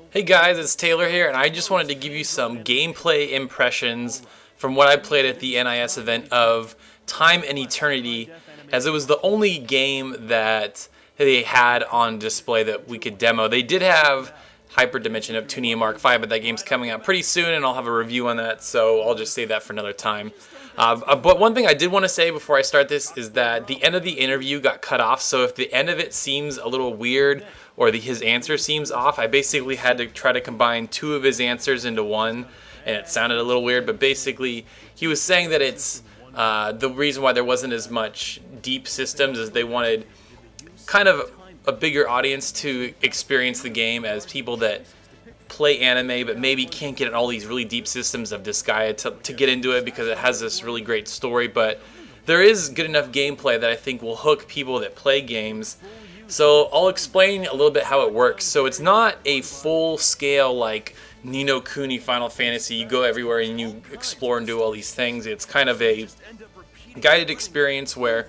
Hey guys, it's Taylor here, and I just wanted to give you some gameplay impressions from what I played at the NIS event of Time and Eternity, as it was the only game that they had on display that we could demo. They did have Hyperdimension Neptunia Mark V, but that game's coming out pretty soon, and I'll have a review on that, so I'll just save that for another time. But one thing I did want to say before I start this is that the end of the interview got cut off, so if the end of it seems a little weird or his answer seems off, I basically had to try to combine two of his answers into one, and it sounded a little weird, but basically he was saying that it's the reason why there wasn't as much deep systems is they wanted kind of a bigger audience to experience the game as people that play anime but maybe can't get in all these really deep systems of Disgaea to get into it because it has this really great story, but there is good enough gameplay that I think will hook people that play games. So I'll explain a little bit how it works. So it's not a full scale like Ni no Kuni Final Fantasy, you go everywhere and you explore and do all these things. It's kind of a guided experience where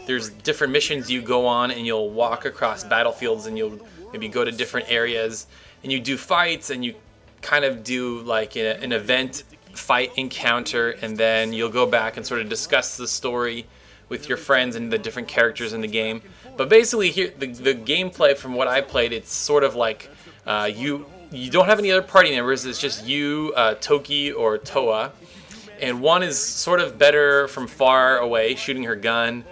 there's different missions you go on and you'll walk across battlefields and you'll maybe go to different areas and you do fights and you kind of do like an event fight encounter, and then you'll go back and sort of discuss the story with your friends and the different characters in the game. But basically here, the gameplay from what I played, it's sort of like you don't have any other party members, it's just you, Toki or Toa, and one is sort of better from far away, shooting her gun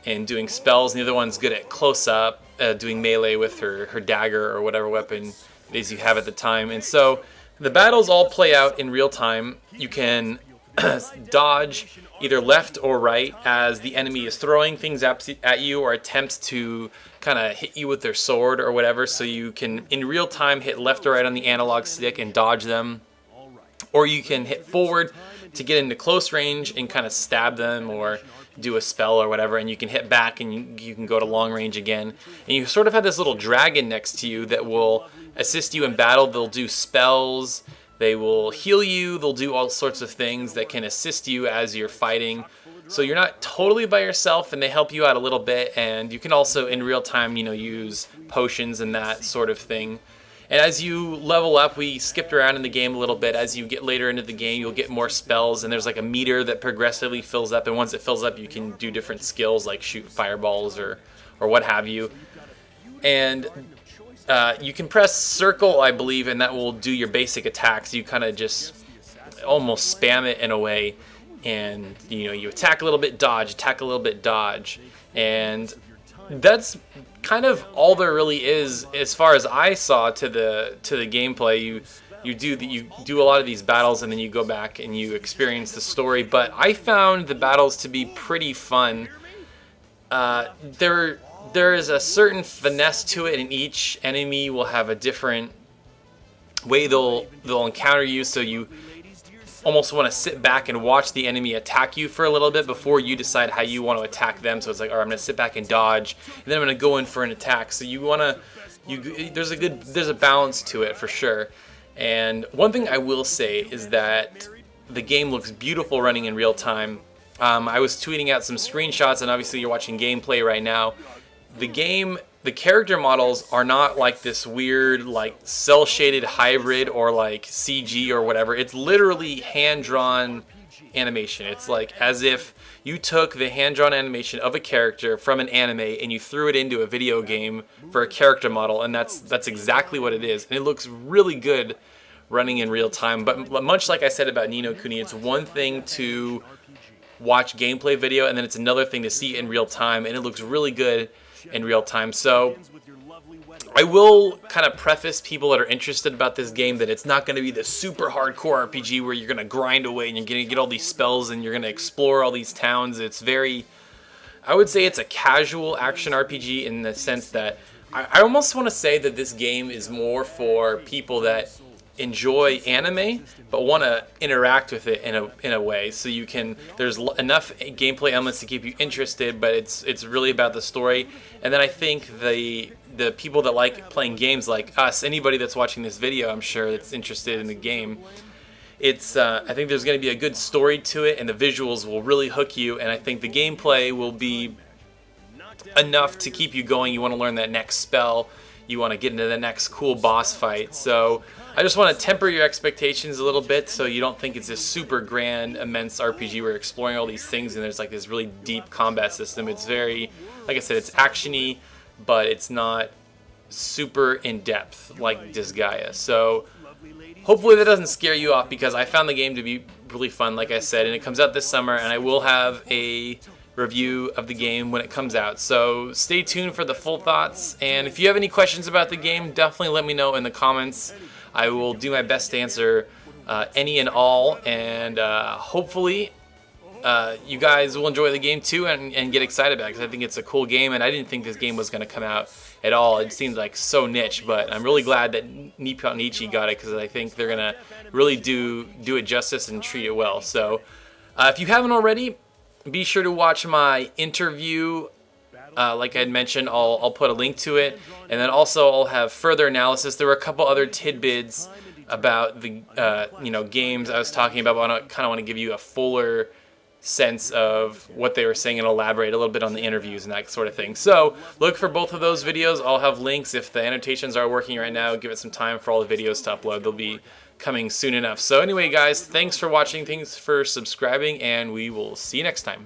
and doing spells, and the other one's good at close-up, doing melee with her dagger or whatever weapon it is you have at the time. And so the battles all play out in real time. You can dodge either left or right as the enemy is throwing things at you or attempts to kind of hit you with their sword or whatever, so you can in real time hit left or right on the analog stick and dodge them, or you can hit forward to get into close range and kind of stab them or do a spell or whatever, and you can hit back and you can go to long range again. And you sort of have this little dragon next to you that will assist you in battle. They'll do spells, they will heal you, they'll do all sorts of things that can assist you as you're fighting. So you're not totally by yourself, and they help you out a little bit, and you can also in real time, use potions and that sort of thing. And as you level up, we skipped around in the game a little bit. As you get later into the game, you'll get more spells, and there's like a meter that progressively fills up, and once it fills up, you can do different skills like shoot fireballs or what have you. And you can press circle, I believe, and that will do your basic attacks. You kind of just almost spam it in a way, and you attack a little bit, dodge, attack a little bit, dodge, and that's kind of all there really is as far as I saw to the gameplay. You do a lot of these battles, and then you go back and you experience the story. But I found the battles to be pretty fun. There is a certain finesse to it, and each enemy will have a different way they'll encounter you. So you almost want to sit back and watch the enemy attack you for a little bit before you decide how you want to attack them. So it's like, all right, I'm going to sit back and dodge, and then I'm going to go in for an attack. So there's a balance to it for sure. And one thing I will say is that the game looks beautiful running in real time. I was tweeting out some screenshots, and obviously you're watching gameplay right now. The character models are not like this weird like cel-shaded hybrid or like CG or whatever. It's literally hand-drawn animation. It's like as if you took the hand-drawn animation of a character from an anime and you threw it into a video game for a character model, and that's exactly what it is. And it looks really good running in real time. But much like I said about Ni no Kuni, it's one thing to watch gameplay video, and then it's another thing to see it in real time, and it looks really good in real time. So I will kind of preface people that are interested about this game that it's not going to be the super hardcore RPG where you're going to grind away and you're going to get all these spells and you're going to explore all these towns. It's I would say it's a casual action RPG in the sense that I almost want to say that this game is more for people that enjoy anime but want to interact with it in a way. So there's enough gameplay elements to keep you interested, but it's really about the story. And then I think the people that like playing games like us, anybody that's watching this video, I'm sure that's interested in the game, I think there's going to be a good story to it, and the visuals will really hook you, and I think the gameplay will be enough to keep you going. You want to learn that next spell, you want to get into the next cool boss fight. So I just want to temper your expectations a little bit so you don't think it's this super grand, immense RPG where you're exploring all these things and there's like this really deep combat system. It's very, like I said, it's action-y, but it's not super in-depth like Disgaea. So hopefully that doesn't scare you off, because I found the game to be really fun, like I said, and it comes out this summer, and I will have a review of the game when it comes out. So stay tuned for the full thoughts, and if you have any questions about the game, definitely let me know in the comments. I will do my best to answer any and all, and hopefully you guys will enjoy the game too and get excited about it, because I think it's a cool game, and I didn't think this game was going to come out at all. It seemed like so niche, but I'm really glad that Nippon Ichi got it, because I think they're going to really do it justice and treat it well. So if you haven't already, be sure to watch my interview. Like I had mentioned, I'll put a link to it, and then also I'll have further analysis. There were a couple other tidbits about the games I was talking about, but I kind of want to give you a fuller sense of what they were saying and elaborate a little bit on the interviews and that sort of thing. So look for both of those videos. I'll have links. If the annotations are working right now, give it some time for all the videos to upload. They'll be coming soon enough. So anyway, guys, thanks for watching, thanks for subscribing, and we will see you next time.